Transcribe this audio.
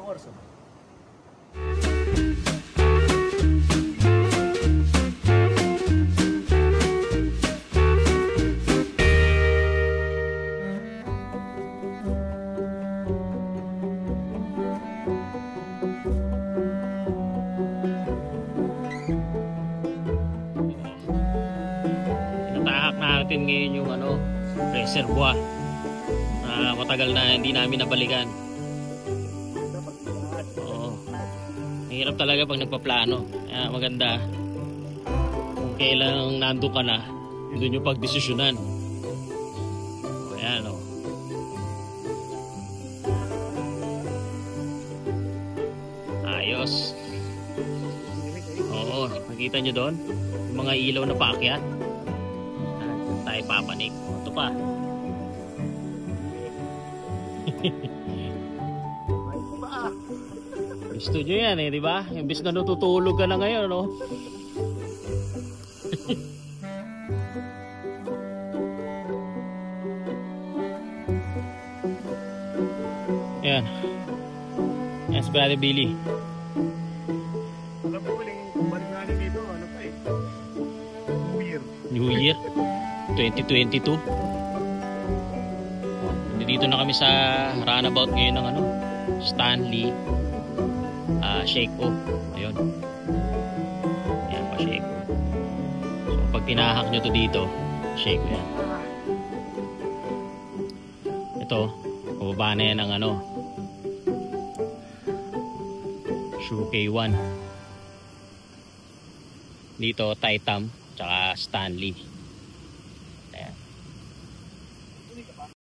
oras ba? Tinatahak natin ngayon yung reservoir na matagal na hindi namin nabalikan. Oo. Mahirap talaga pag nagpaplano. Kaya maganda kung kailang nandun ka na, doon yung pagdesisyonan. Ayan o. Ayos. Oo, nakita nyo doon yung mga ilaw na paakyat. Tayo papanik. Ito pa. Gusto nyo yan eh, di ba? Imbis na natutulog ka na ngayon, no? Ayan. Ayan si Brother Billy. Alam ko uling balik na dito, ano pa eh? New Year. New Year 2022. Dito na kami sa runabout ngayon ng Stanley Shake-O. Ayun. Ayan pa Shake-O. So pag tinahak nyo to dito, Shake-O yan. Ito, pababa na yan ng Shoe K1. Dito, Titan, tsaka Stanley.